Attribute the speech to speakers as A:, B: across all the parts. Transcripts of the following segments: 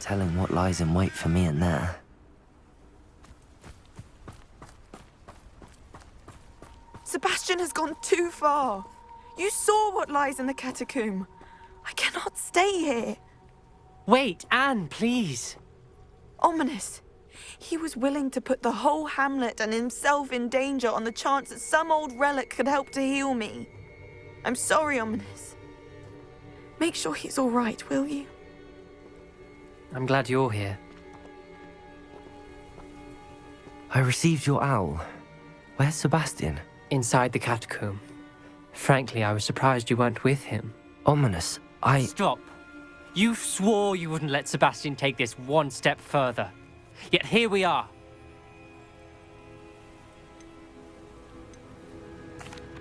A: telling what lies in wait for me in there.
B: Sebastian has gone too far. You saw what lies in the catacomb. I cannot stay here.
C: Wait, Anne, please.
B: Ominous. He was willing to put the whole hamlet and himself in danger on the chance that some old relic could help to heal me. I'm sorry, Ominous. Make sure he's all right, will you?
C: I'm glad you're here.
A: I received your owl. Where's Sebastian?
C: Inside the catacomb. Frankly, I was surprised you weren't with him.
A: Ominous,
C: Stop. You swore you wouldn't let Sebastian take this one step further. Yet here we are.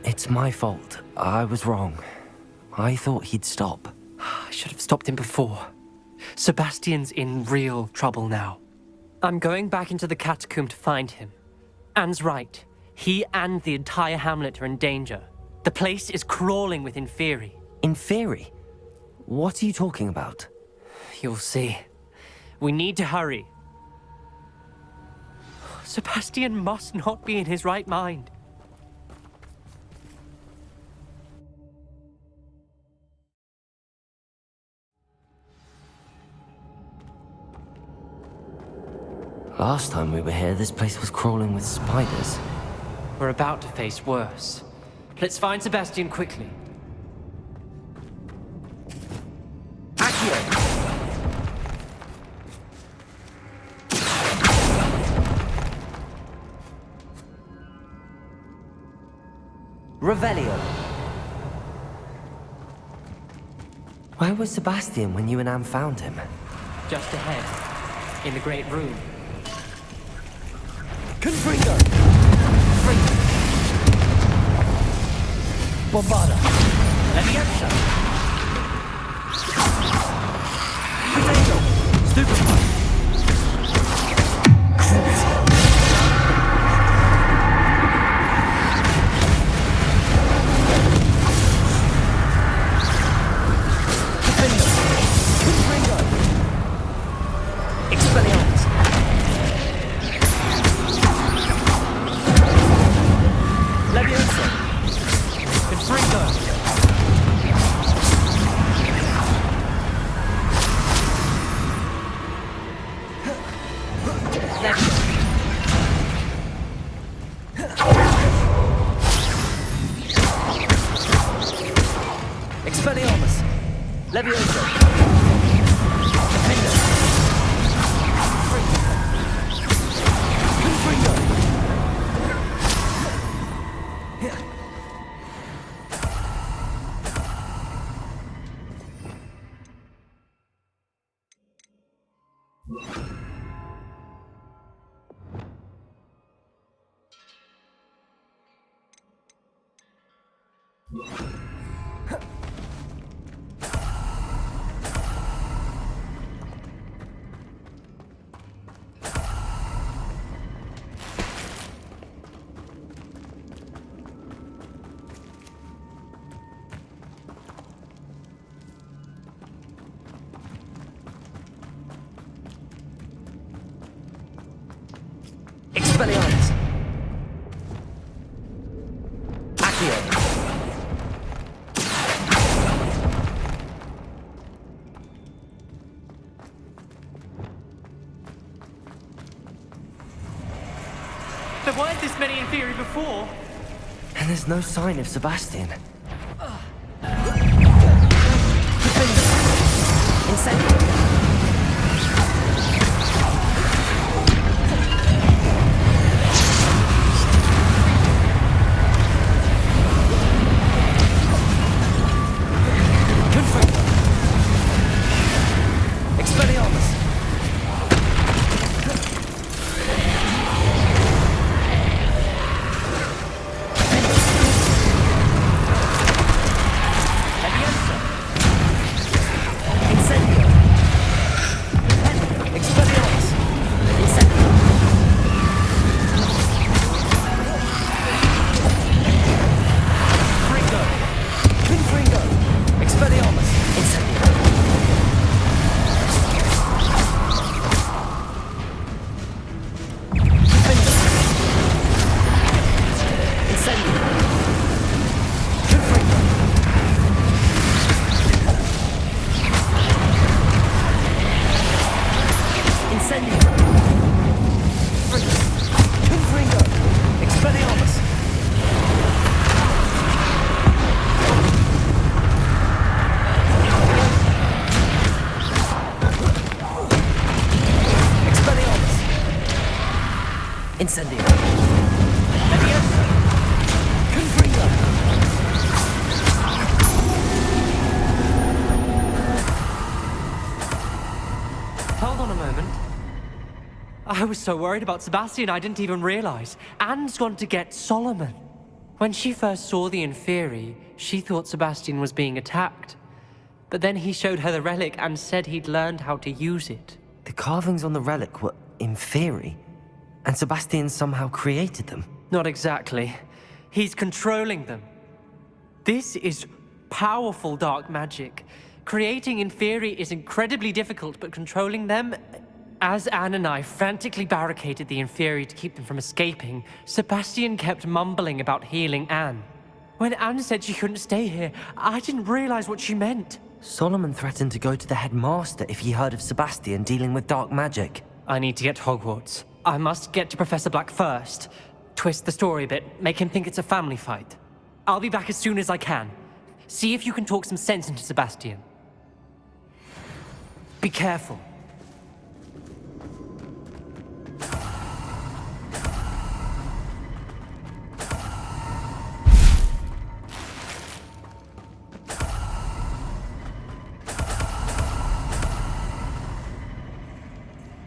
A: It's my fault. I was wrong. I thought he'd stop.
C: I should have stopped him before. Sebastian's in real trouble now. I'm going back into the catacomb to find him. Anne's right. He and the entire hamlet are in danger. The place is crawling with Inferi.
A: Inferi? What are you talking about?
C: You'll see. We need to hurry. Sebastian must not be in his right mind.
A: Last time we were here, this place was crawling with spiders.
C: We're about to face worse. Let's find Sebastian quickly.
A: Accio! Revelio! Where was Sebastian when you and Anne found him?
C: Just ahead, in the great room.
A: Confringo! Bombarda! Leviosa! Potato! Stupefy! Confringo! Expelliarmus! Leviosa! Confringo! Expelliarmus! Leviosa! Defender! Confringo! Expelliarmus! Accio!
C: There weren't this many in theory before.
A: And there's no sign of Sebastian. Incendio! Expelliarmus! Leviosa! Incendio! Incendio. Confringo.
C: Hold on a moment. I was so worried about Sebastian I didn't even realize. Anne's gone to get Solomon. When she first saw the Inferi, she thought Sebastian was being attacked. But then he showed her the relic and said he'd learned how to use it.
A: The carvings on the relic were Inferi, and Sebastian somehow created them.
C: Not exactly. He's controlling them. This is powerful dark magic. Creating Inferi is incredibly difficult, but controlling them... As Anne and I frantically barricaded the Inferi to keep them from escaping, Sebastian kept mumbling about healing Anne. When Anne said she couldn't stay here, I didn't realize what she meant.
A: Solomon threatened to go to the headmaster if he heard of Sebastian dealing with dark magic.
C: I need to get to Hogwarts. I must get to Professor Black first. Twist the story a bit, make him think it's a family fight. I'll be back as soon as I can. See if you can talk some sense into Sebastian. Be careful.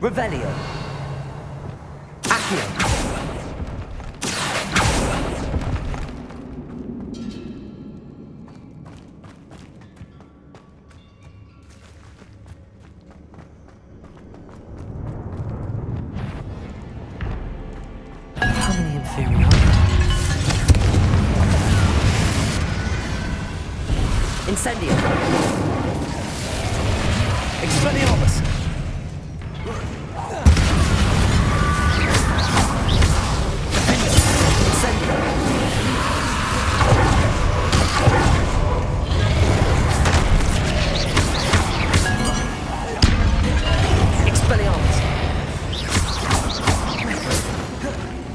A: Revelio. Accio. How many Inferi are there? Incendio. Expelliarmus.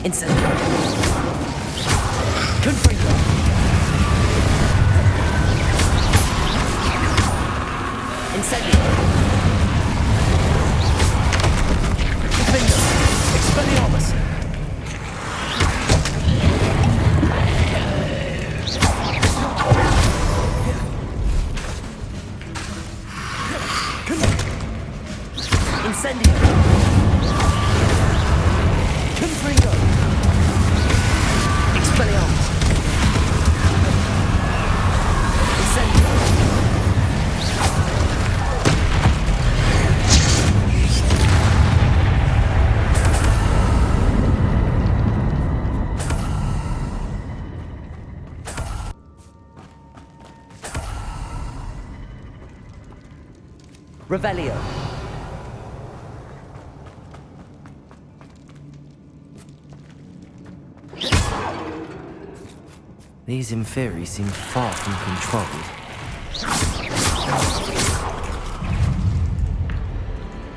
A: Incendio. Confringo. Incendio. Confringo. Expelliarmus. Incendio. Confringo. Expelliarmus. Incendio. Revelio. These Inferi seem far from controlled.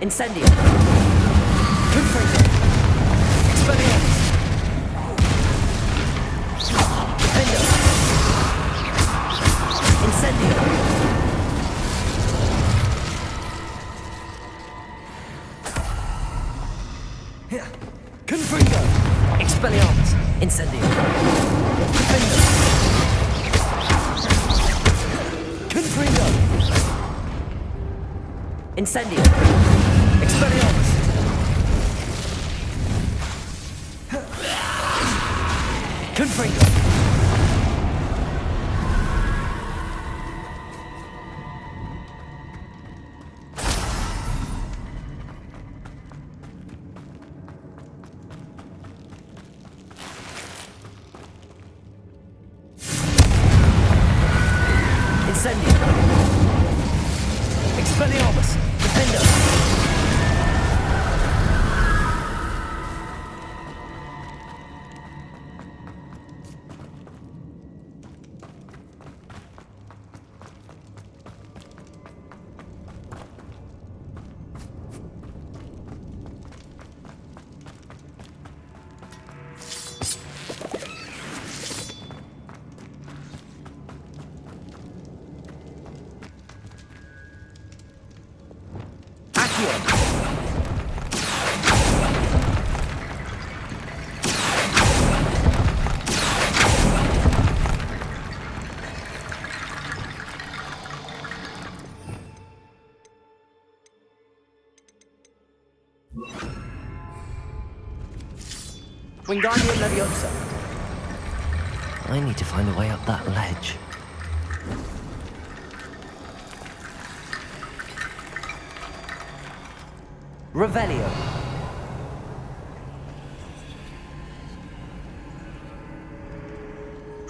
A: Incendio. Confringo. Expelliarmus. Defendo. Incendio. Confringo. Expelliarmus. Incendio. Defendo. Confringo. Incendio. Expelliarmus. Confringo. Incendio. Expelliarmus. Defendo.
C: Wingardium Leviosa.
A: I need to find a way up that ledge. Revelio.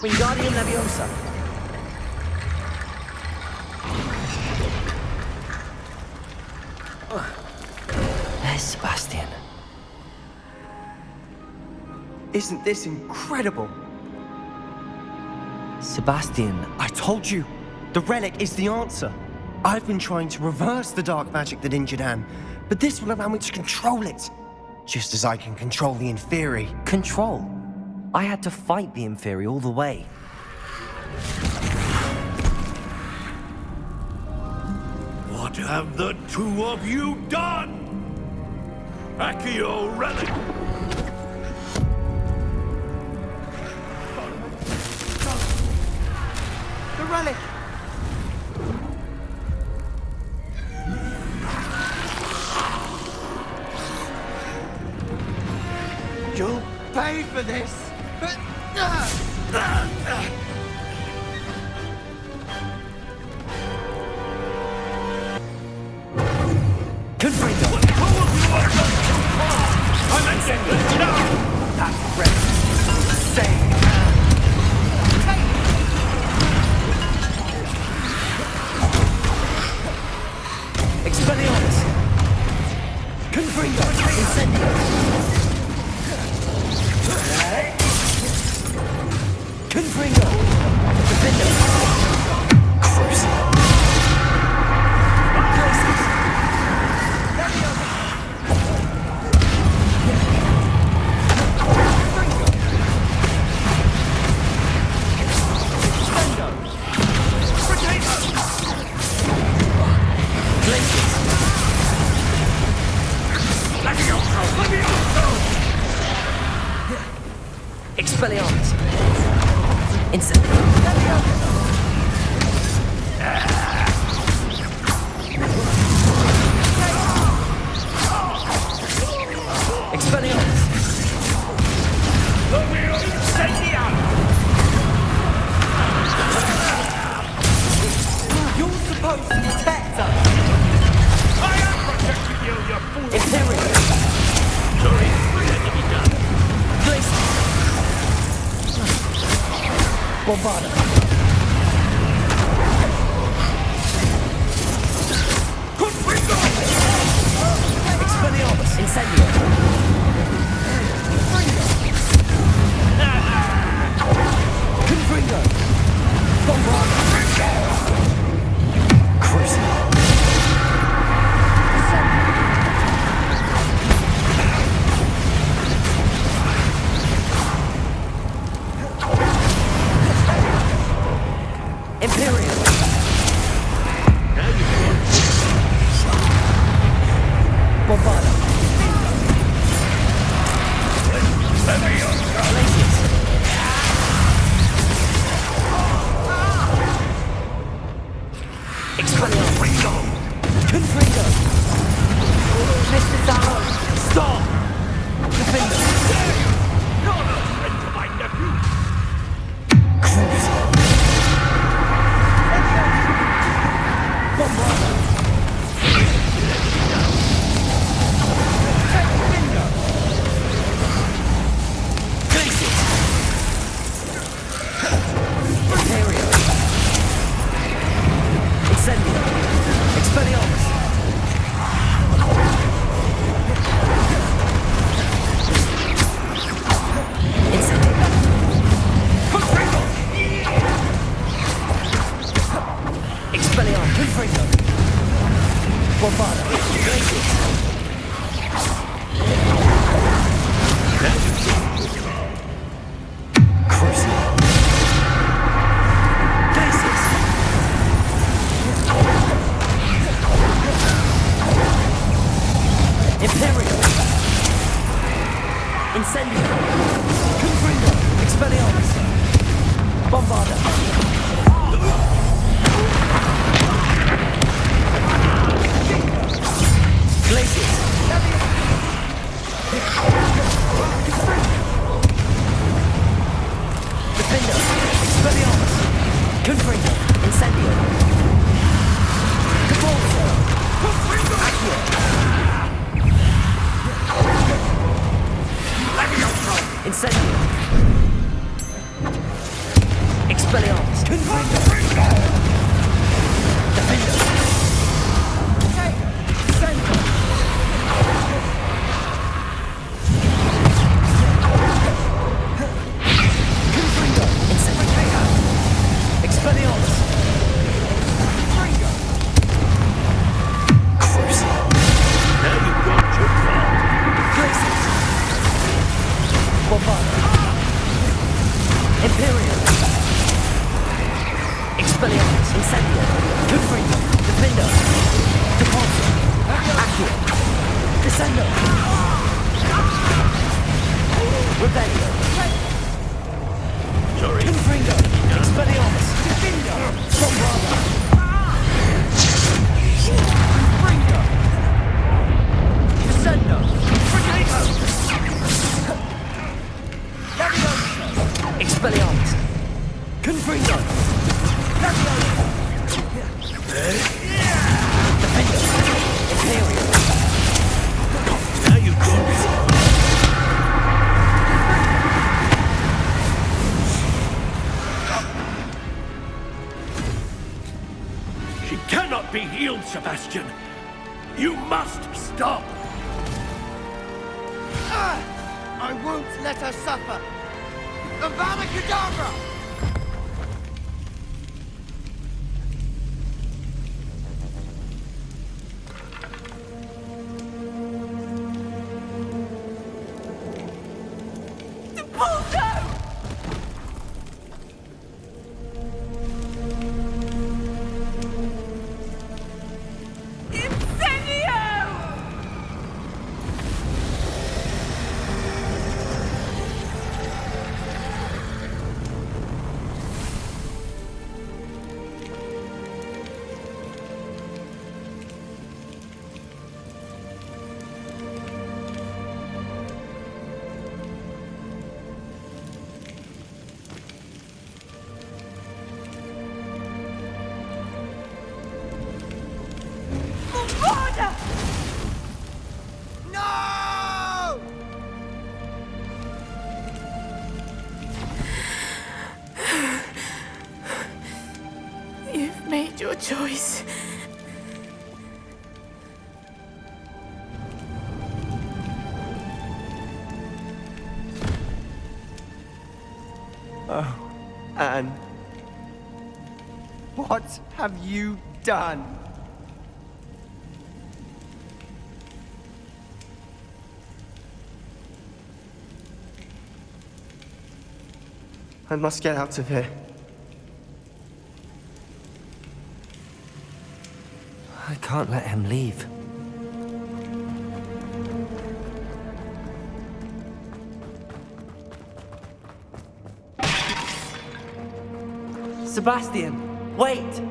A: Wingardium Leviosa. There's Sebastian.
D: Isn't this incredible?
A: Sebastian,
D: I told you, the relic is the answer. I've been trying to reverse the dark magic that injured Anne, but this will allow me to control it. Just as I can control the Inferi.
A: control. I had to fight the Inferi all the way.
E: What have the two of you done? Accio relic!
D: The relic! You'll pay for this!
A: Confringo!
E: I'm ending now!
D: That's ready. Save!
A: Expelliarmus! Confringo! Incendio! Confringo! Defendo! Crucible! Places! Expelliarmus! Incendio! Expelliarmus! You're supposed to protect us!
E: I am protecting you, you fool!
A: Imperial!
E: Sorry, what had to be done?
A: Places! Bombarda! Expelliarmus! Incendio! Confringo! Bombarda! Crucible! Imperial! Bombarda! Glacius! Expelliarmus! Confringo! Mr. Darrow! Stop! Defender!
E: You're no friend to my nephew!
A: Crucible! Bombarda! Glacius! Imperial! Incendio! Expelliarmus! Incendio. Expelliarmus. Confringo. Defendo. Sendo. Confringo. Incendio. Expelliarmus. Crucial.
E: Now you've got your fun.
A: Graces. Bombard. Imperial. Expelliarmus. Incendio. Confringo. Defendo. Deposit. Accio. Descendo. Rebellion.
E: Sorry.
A: Confringo. Expelliarmus. Defendo. Bombarda. Confringo. Descendo. Frigato. Leviosa. Expelliarmus. Confringo. Leviosa. Defendo. Imperial.
E: Now you've got it. She cannot be healed, Sebastian. You must stop.
F: I won't let her suffer! Avada Kedavra! No!
B: You've made your choice.
D: Oh, Anne. What have you done? I must get out of here.
A: I can't let him leave. Sebastian, wait!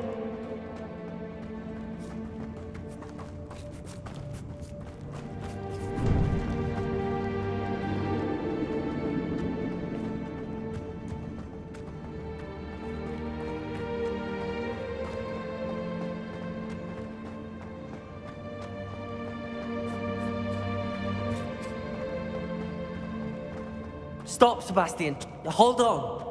A: Stop, Sebastian. Hold on.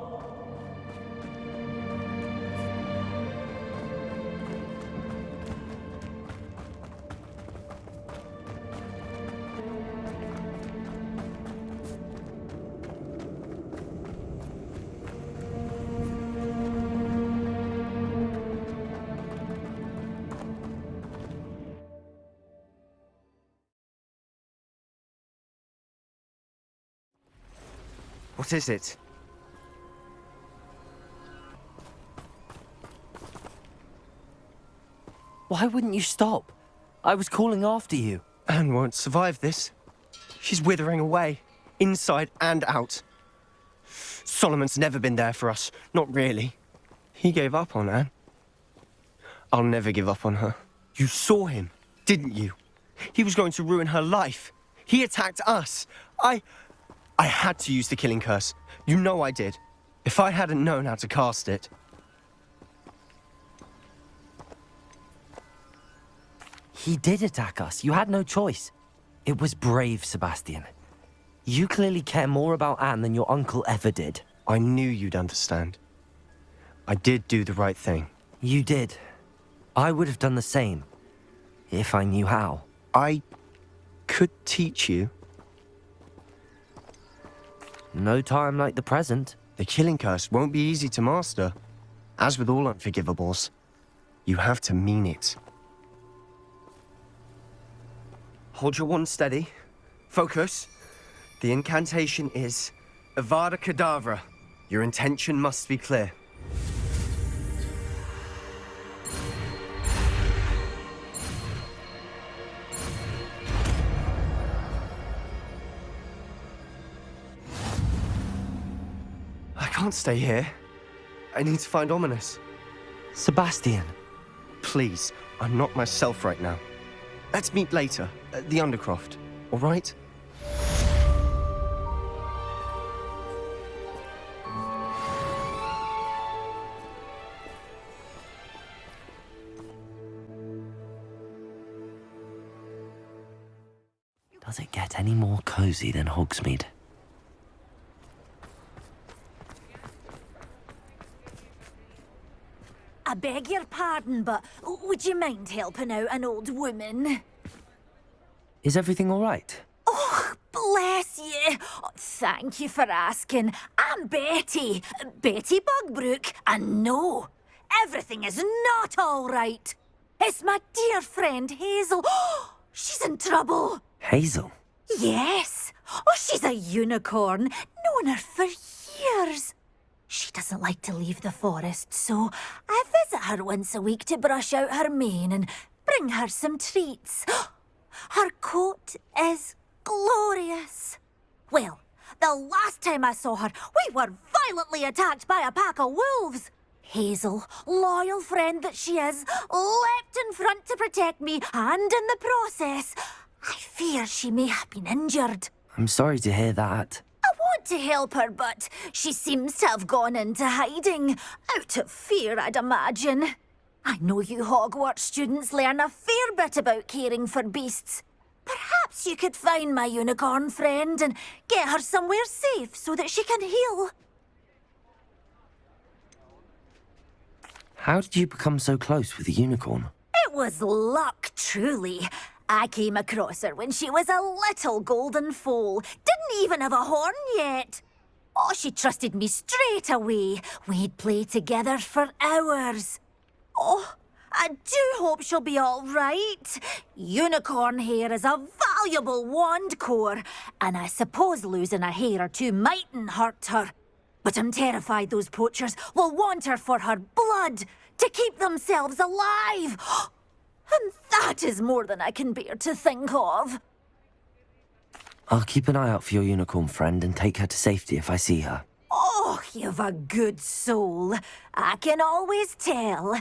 D: What is it?
A: Why wouldn't you stop? I was calling after you.
D: Anne won't survive this. She's withering away, inside and out. Solomon's never been there for us, not really. He gave up on Anne. I'll never give up on her. You saw him, didn't you? He was going to ruin her life. He attacked us. I had to use the killing curse. You know I did. If I hadn't known how to cast it...
A: He did attack us. You had no choice. It was brave, Sebastian. You clearly care more about Anne than your uncle ever did.
D: I knew you'd understand. I did do the right thing.
A: You did. I would have done the same, if I knew how.
D: I could teach you.
A: No time like the present.
D: The killing curse won't be easy to master. As with all unforgivables, you have to mean it. Hold your wand steady. Focus. The incantation is Avada Kedavra. Your intention must be clear. I can't stay here. I need to find Ominous.
A: Sebastian.
D: Please, I'm not myself right now. Let's meet later at the Undercroft, all right?
A: Does it get any more cozy than Hogsmeade?
G: I beg your pardon, but would you mind helping out an old woman?
A: Is everything all right?
G: Oh, bless you. Oh, thank you for asking. I'm Betty. Betty Bugbrook. And no, everything is not all right. It's my dear friend Hazel. She's in trouble.
A: Hazel?
G: Yes. Oh, she's a unicorn. Known her for years. She doesn't like to leave the forest, so I visit her once a week to brush out her mane and bring her some treats. Her coat is glorious. Well, the last time I saw her, we were violently attacked by a pack of wolves. Hazel, loyal friend that she is, leapt in front to protect me, and in the process, I fear she may have been injured.
A: I'm sorry to hear that.
G: I want to help her, but she seems to have gone into hiding. Out of fear, I'd imagine. I know you Hogwarts students learn a fair bit about caring for beasts. Perhaps you could find my unicorn friend and get her somewhere safe so that she can heal.
A: How did you become so close with the unicorn?
G: It was luck, truly. I came across her when she was a little golden foal. Didn't even have a horn yet. Oh, she trusted me straight away. We'd play together for hours. Oh, I do hope she'll be all right. Unicorn hair is a valuable wand core, and I suppose losing a hair or two mightn't hurt her. But I'm terrified those poachers will want her for her blood, to keep themselves alive. And that is more than I can bear to think of.
A: I'll keep an eye out for your unicorn friend and take her to safety if I see her.
G: Oh, you've a good soul. I can always tell.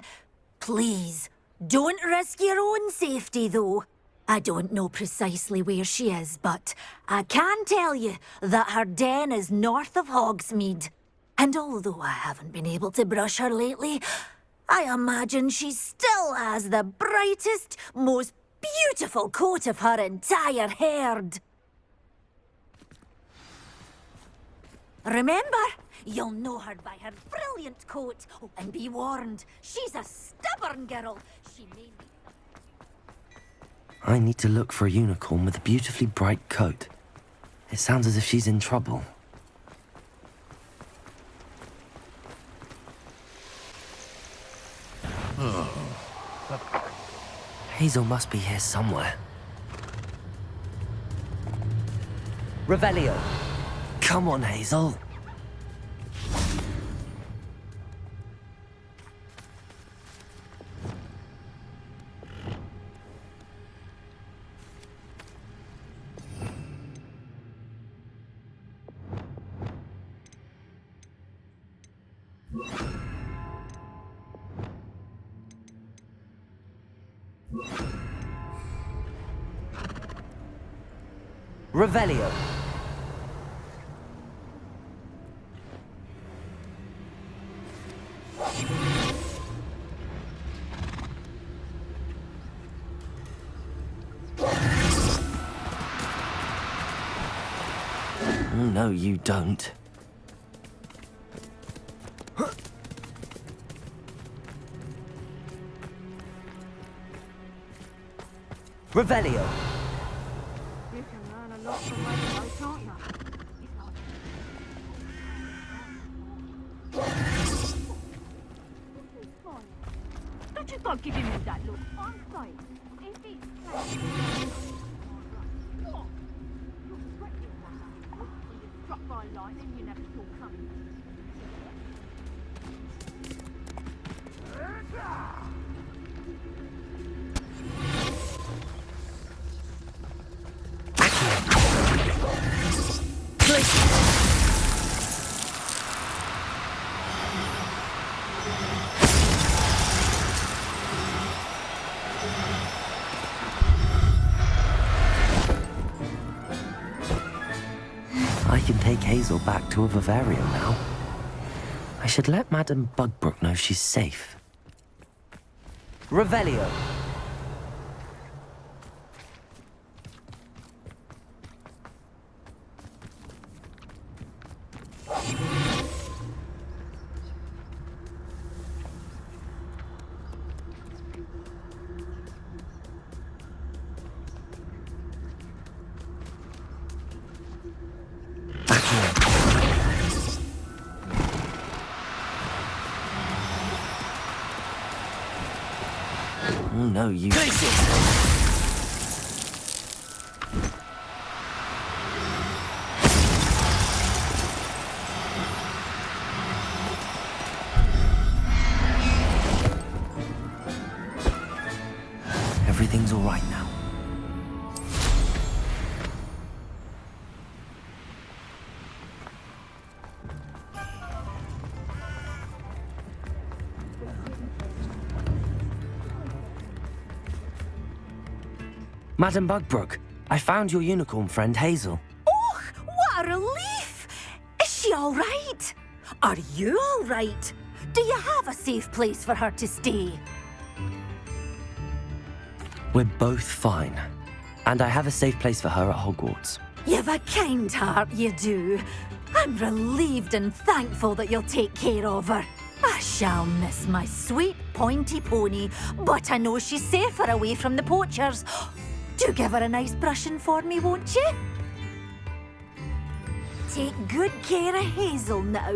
G: Please, don't risk your own safety, though. I don't know precisely where she is, but I can tell you that her den is north of Hogsmeade. And although I haven't been able to brush her lately, I imagine she still has the brightest, most beautiful coat of her entire herd. Remember, you'll know her by her brilliant coat. Oh, and be warned, she's a stubborn girl. She may be...
A: I need to look for a unicorn with a beautifully bright coat. It sounds as if she's in trouble. Hazel must be here somewhere. Revelio. Come on, Hazel. Revelio. no, you don't. Revelio.
H: You can learn a lot from where you go, can't you? Don't you go giving me that look. I'm saying, if it's what? You're threatening one. When you're struck by lightning, you never saw coming.
A: I can take Hazel back to a vivarium now. I should let Madame Bugbrook know she's safe. Revelio. Oh no, you... Everything's all right now. Madame Bugbrook, I found your unicorn friend Hazel.
G: Oh, what a relief! Is she all right? Are you all right? Do you have a safe place for her to stay?
A: We're both fine. And I have a safe place for her at Hogwarts.
G: You've a kind heart, you do. I'm relieved and thankful that you'll take care of her. I shall miss my sweet pointy pony, but I know she's safer away from the poachers. Do give her a nice brushing for me, won't you? Take good care of Hazel now.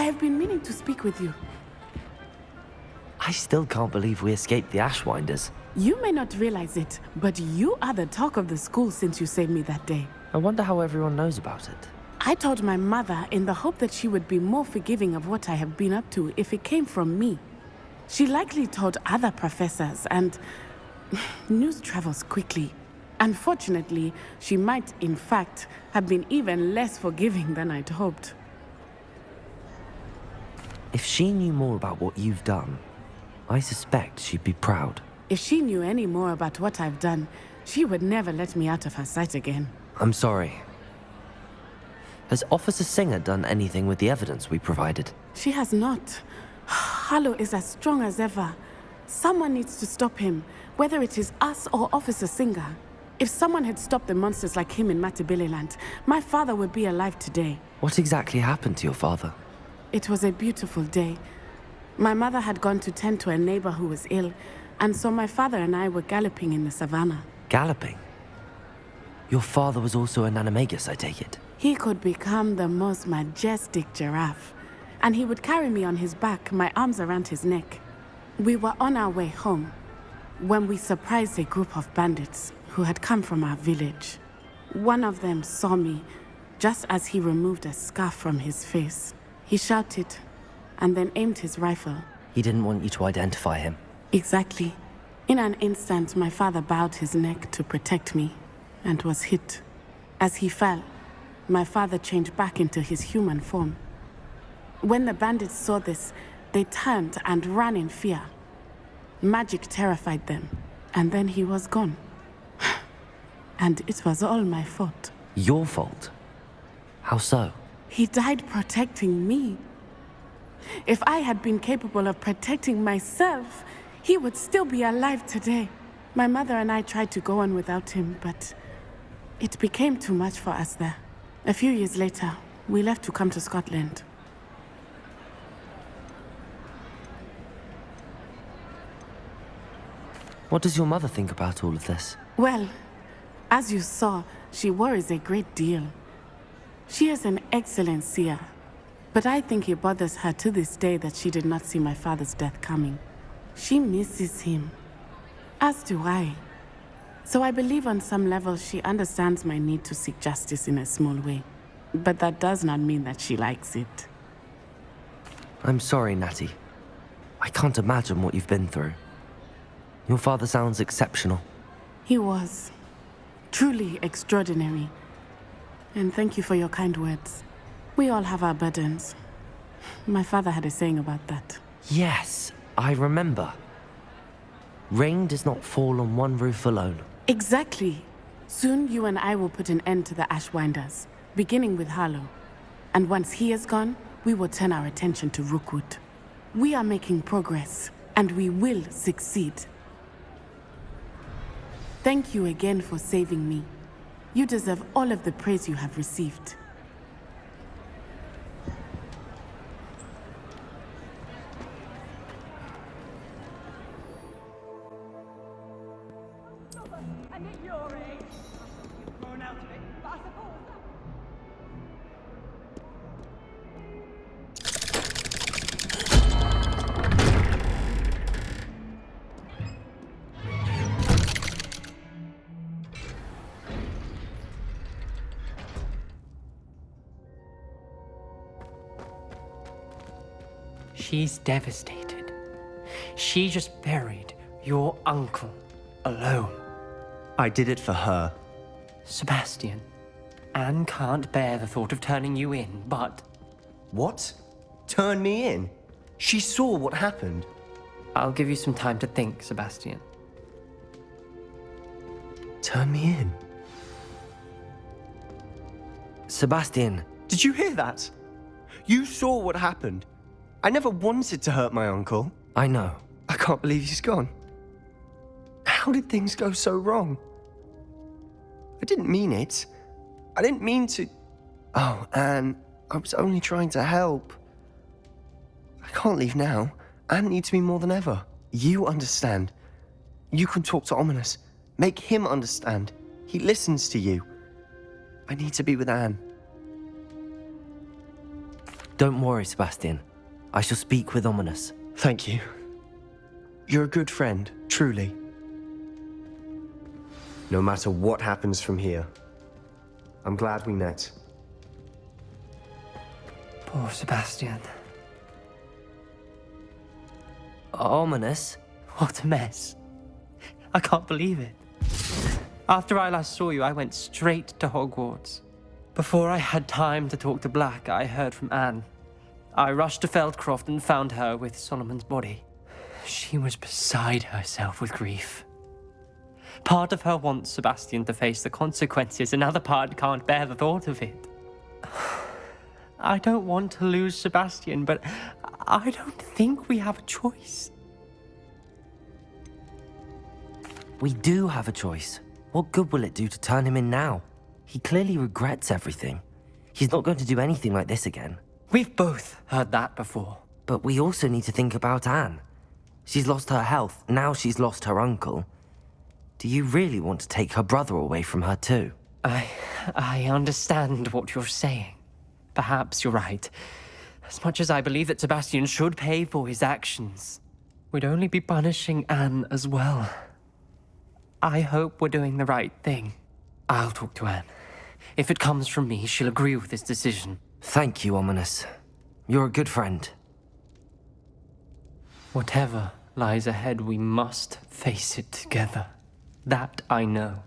I: have been meaning to speak with you.
A: I still can't believe we escaped the Ashwinders.
I: You may not realize it, but you are the talk of the school since you saved me that day.
A: I wonder how everyone knows about it.
I: I told my mother in the hope that she would be more forgiving of what I have been up to if it came from me. She likely told other professors, and news travels quickly. Unfortunately, she might, in fact, have been even less forgiving than I'd hoped.
A: If she knew more about what you've done, I suspect she'd be proud.
I: If she knew any more about what I've done, she would never let me out of her sight again.
A: I'm sorry. Has Officer Singer done anything with the evidence we provided?
I: She has not. Harlow is as strong as ever. Someone needs to stop him, whether it is us or Officer Singer. If someone had stopped the monsters like him in Matabeleland, my father would be alive today.
A: What exactly happened to your father?
I: It was a beautiful day. My mother had gone to tend to a neighbor who was ill, and so my father and I were galloping in the savannah.
A: Galloping? Your father was also an animagus, I take it?
I: He could become the most majestic giraffe, and he would carry me on his back, my arms around his neck. We were on our way home when we surprised a group of bandits who had come from our village. One of them saw me just as he removed a scarf from his face. He shouted and then aimed his rifle.
A: He didn't want you to identify him.
I: Exactly. In an instant, my father bowed his neck to protect me and was hit. As he fell, my father changed back into his human form. When the bandits saw this, they turned and ran in fear. Magic terrified them, and then he was gone. And it was all my fault.
A: Your fault? How so?
I: He died protecting me. If I had been capable of protecting myself, he would still be alive today. My mother and I tried to go on without him, but it became too much for us there. A few years later, we left to come to Scotland.
A: What does your mother think about all of this?
I: Well, as you saw, she worries a great deal. She is an excellent seer, but I think it bothers her to this day that she did not see my father's death coming. She misses him, as do I. So I believe on some level she understands my need to seek justice in a small way. But that does not mean that she likes it.
A: I'm sorry, Natty. I can't imagine what you've been through. Your father sounds exceptional.
I: He was. Truly extraordinary. And thank you for your kind words. We all have our burdens. My father had a saying about that.
A: Yes, I remember. Rain does not fall on one roof alone.
I: Exactly. Soon you and I will put an end to the Ashwinders, beginning with Harlow. And once he is gone, we will turn our attention to Rookwood. We are making progress, and we will succeed. Thank you again for saving me. You deserve all of the praise you have received.
H: And at your age, you've grown out of it, but I suppose.
C: She's devastated. She just buried your uncle alone.
D: I did it for her.
C: Sebastian, Anne can't bear the thought of turning you in, but...
D: What? Turn me in? She saw what happened.
C: I'll give you some time to think, Sebastian.
D: Turn me in?
A: Sebastian!
D: Did you hear that? You saw what happened. I never wanted to hurt my uncle.
A: I know.
D: I can't believe he's gone. How did things go so wrong? I didn't mean it. I didn't mean to... Oh, Anne, I was only trying to help. I can't leave now. Anne needs me more than ever. You understand. You can talk to Ominous. Make him understand. He listens to you. I need to be with Anne.
A: Don't worry, Sebastian. I shall speak with Ominous.
D: Thank you. You're a good friend, truly. No matter what happens from here, I'm glad we met.
C: Poor Sebastian.
A: Ominous?
C: What a mess. I can't believe it. After I last saw you, I went straight to Hogwarts. Before I had time to talk to Black, I heard from Anne. I rushed to Feldcroft and found her with Solomon's body. She was beside herself with grief. Part of her wants Sebastian to face the consequences, another part can't bear the thought of it. I don't want to lose Sebastian, but I don't think we have a choice.
A: We do have a choice. What good will it do to turn him in now? He clearly regrets everything. He's not going to do anything like this again.
C: We've both heard that before.
A: But we also need to think about Anne. She's lost her health, now she's lost her uncle. Do you really want to take her brother away from her too?
C: I understand what you're saying. Perhaps you're right. As much as I believe that Sebastian should pay for his actions, we'd only be punishing Anne as well. I hope we're doing the right thing. I'll talk to Anne. If it comes from me, she'll agree with this decision.
A: Thank you, Ominous. You're a good friend.
C: Whatever lies ahead, we must face it together. That I know.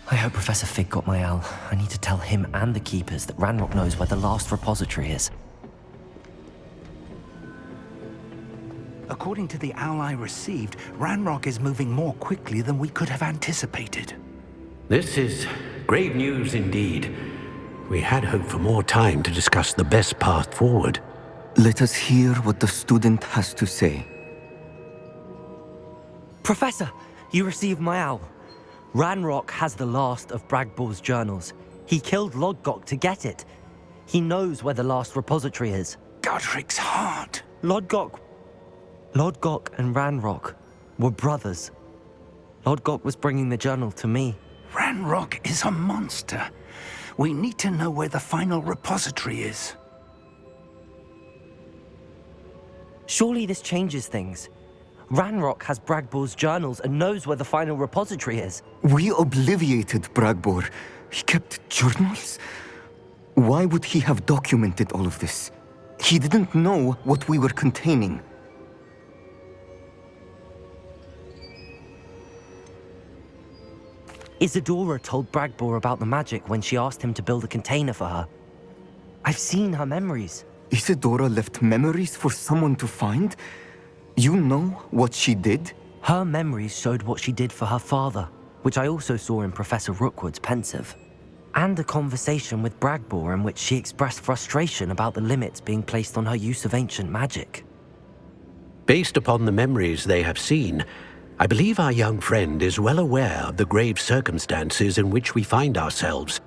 A: I hope Professor Fig got my owl. I need to tell him and the Keepers that Ranrock knows where the last repository is.
J: According to the owl I received, Ranrock is moving more quickly than we could have anticipated.
E: This is grave news indeed. We had hoped for more time to discuss the best path forward.
K: Let us hear what the student has to say.
A: Professor, you received my owl. Ranrock has the last of Bragbor's journals. He killed Lodgok to get it. He knows where the last repository is.
J: Godric's heart.
A: Lodgok and Ranrock were brothers. Lodgok was bringing the journal to me.
J: Ranrock is a monster. We need to know where the final repository is.
A: Surely this changes things. Ranrock has Bragbor's journals and knows where the final repository is.
K: We obliviated Bragbor. He kept journals? Why would he have documented all of this? He didn't know what we were containing.
A: Isadora told Bragbor about the magic when she asked him to build a container for her. I've seen her memories.
K: Isadora left memories for someone to find? You know what she did?
A: Her memories showed what she did for her father, which I also saw in Professor Rookwood's pensive. And a conversation with Bragbor in which she expressed frustration about the limits being placed on her use of ancient magic.
E: Based upon the memories they have seen, I believe our young friend is well aware of the grave circumstances in which we find ourselves.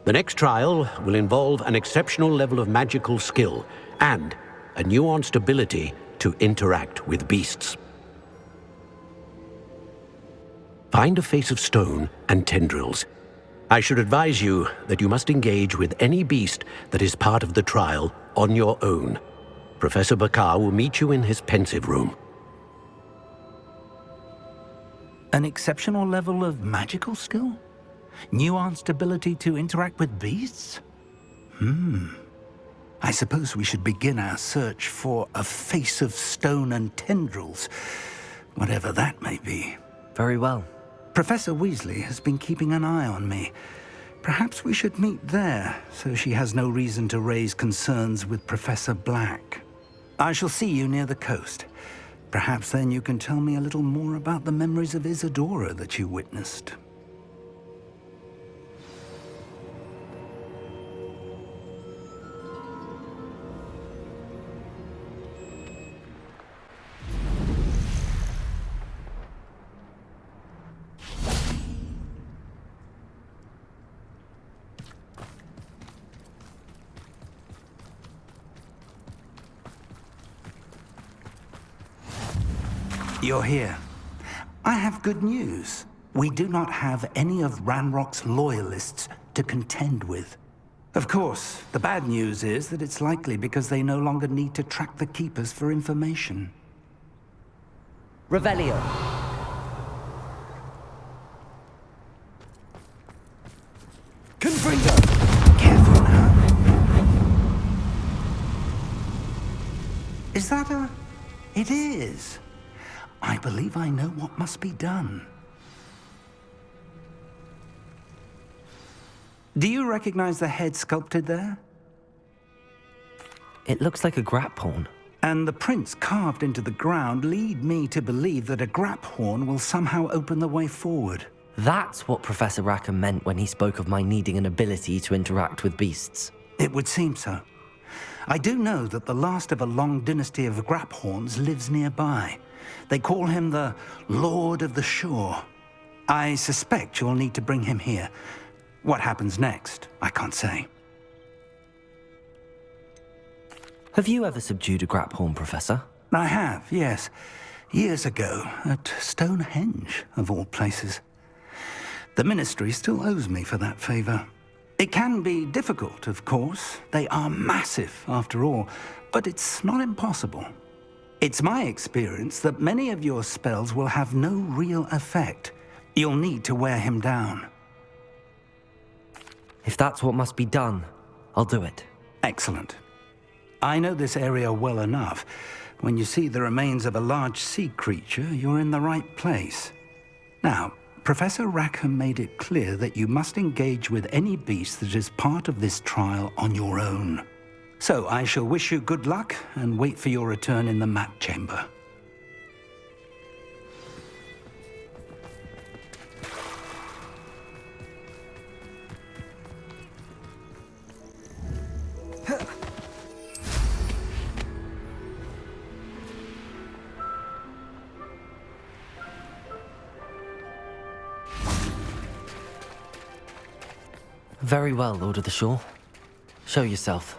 E: The next trial will involve an exceptional level of magical skill and a nuanced ability to interact with beasts. Find a face of stone and tendrils. I should advise you that you must engage with any beast that is part of the trial on your own. Professor Bakar will meet you in his pensive room.
J: An exceptional level of magical skill? Nuanced ability to interact with beasts? I suppose we should begin our search for a face of stone and tendrils, whatever that may be.
A: Very well.
J: Professor Weasley has been keeping an eye on me. Perhaps we should meet there, so she has no reason to raise concerns with Professor Black. I shall see you near the coast. Perhaps then you can tell me a little more about the memories of Isadora that you witnessed. You're here. I have good news. We do not have any of Ranrock's loyalists to contend with. Of course, the bad news is that it's likely because they no longer need to track the Keepers for information.
A: Revelio.
J: Confringo! Careful now. Is that a... It is. I believe I know what must be done. Do you recognize the head sculpted there?
A: It looks like a grap horn.
J: And the prints carved into the ground lead me to believe that a grap horn will somehow open the way forward.
A: That's what Professor Rackham meant when he spoke of my needing an ability to interact with beasts.
J: It would seem so. I do know that the last of a long dynasty of grap horns lives nearby. They call him the Lord of the Shore. I suspect you'll need to bring him here. What happens next, I can't say.
A: Have you ever subdued a grap horn, Professor?
J: I have, yes. Years ago, at Stonehenge, of all places. The Ministry still owes me for that favor. It can be difficult, of course. They are massive, after all, but it's not impossible. It's my experience that many of your spells will have no real effect. You'll need to wear him down.
A: If that's what must be done, I'll do it.
J: Excellent. I know this area well enough. When you see the remains of a large sea creature, you're in the right place. Now, Professor Rackham made it clear that you must engage with any beast that is part of this trial on your own. So I shall wish you good luck and wait for your return in the map chamber.
A: Very well, Lord of the Shore. Show yourself.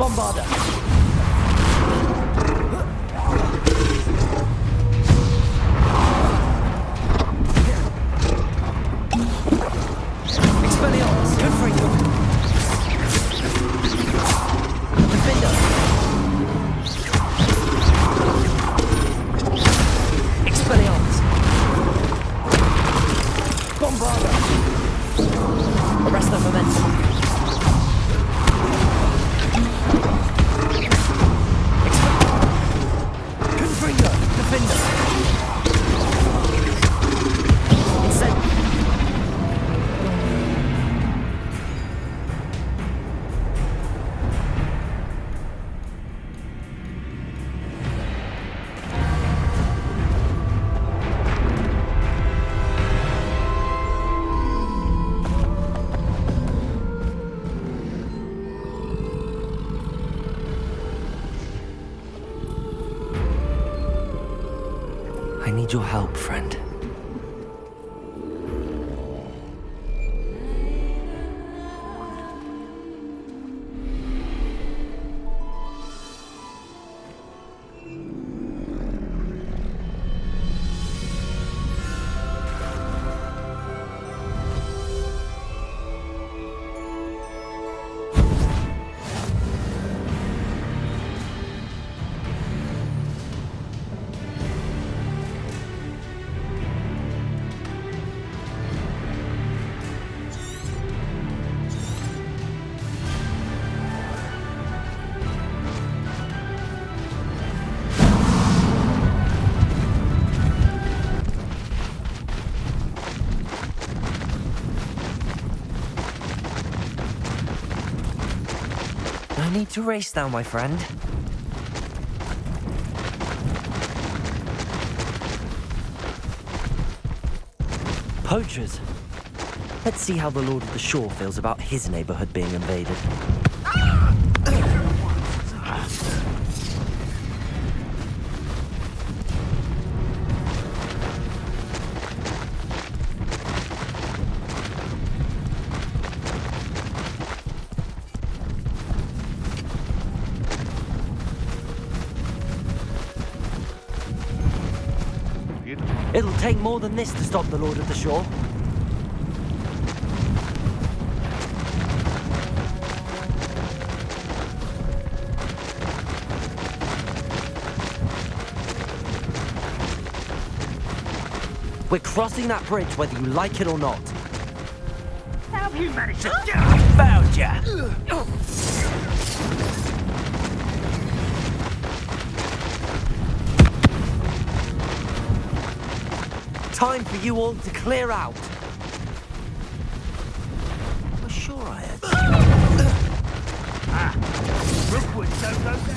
A: Bombarder! Expelliarmus! Confringo! Defender! Expelliarmus! Bombarder! Arrest the momentum! Confringo! Defender! Incendio! I need your help, friend. No need to race now, my friend. Poachers. Let's see how the Lord of the Shore feels about his neighborhood being invaded. It'll take more than this to stop the Lord of the Shore. We're crossing that bridge whether you like it or not.
H: How have you managed to do it?
A: Found ya! Time for you all to clear out. I was sure I had.
H: Rookwood don't go down.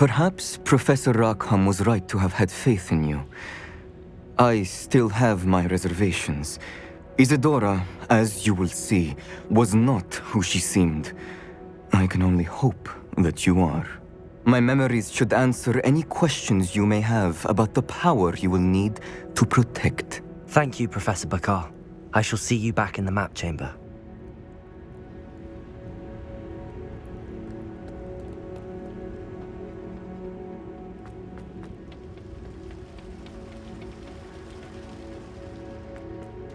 K: Perhaps Professor Rackham was right to have had faith in you. I still have my reservations. Isadora, as you will see, was not who she seemed. I can only hope that you are. My memories should answer any questions you may have about the power you will need to protect.
A: Thank you, Professor Bakar. I shall see you back in the map chamber.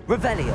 A: Revelio.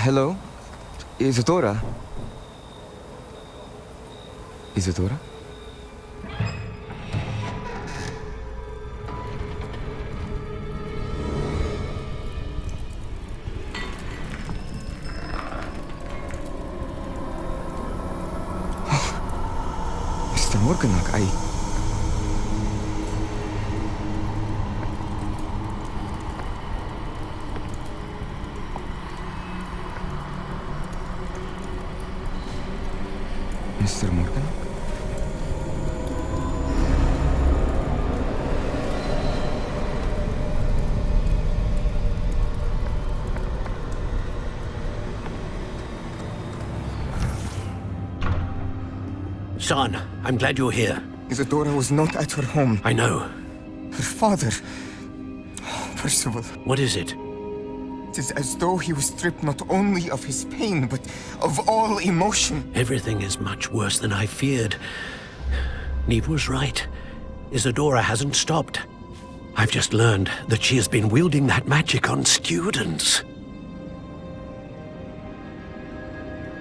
K: Hello? Isadora? Isadora? Mr. Morganach, Mr. Morgan?
E: Son, I'm glad you're here.
K: Isadora was not at her home.
E: I know.
K: Her father... Percival.
E: What is it?
K: It is as though he was stripped not only of his pain, but of all emotion.
E: Everything is much worse than I feared. Neve was right. Isadora hasn't stopped. I've just learned that she has been wielding that magic on students.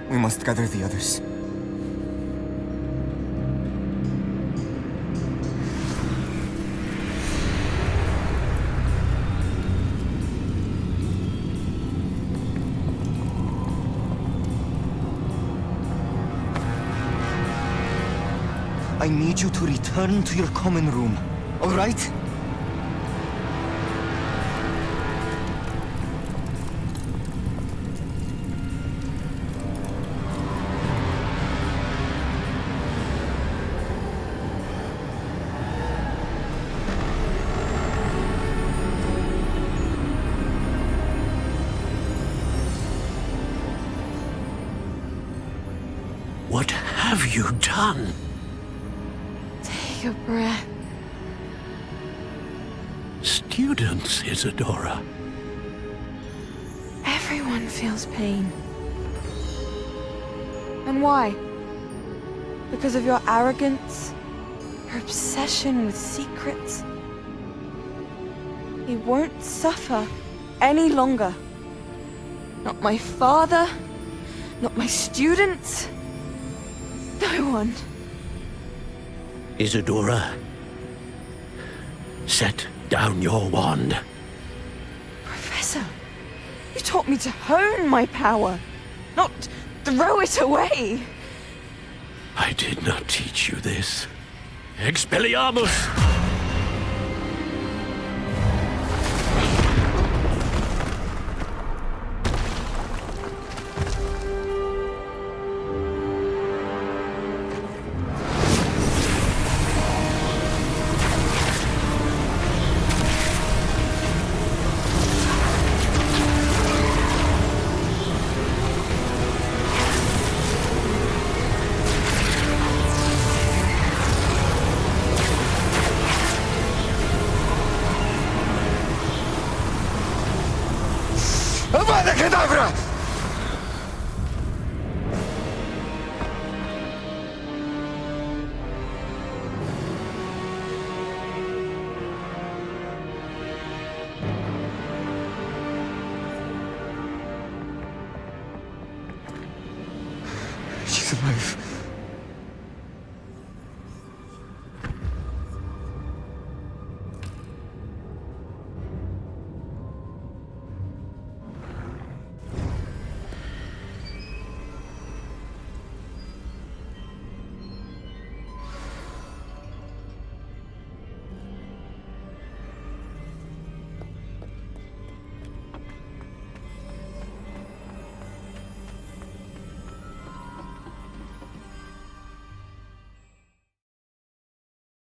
K: We must gather the others. I need you to return to your common room, all right?
E: What have you done?
B: Take a breath.
E: Students, Isadora.
B: Everyone feels pain. And why? Because of your arrogance? Your obsession with secrets? He won't suffer any longer. Not my father, not my students, no one.
E: Isadora, set down your wand.
B: Professor, you taught me to hone my power, not throw it away.
E: I did not teach you this. Expelliarmus!
F: Avada Kedavra!
K: wife.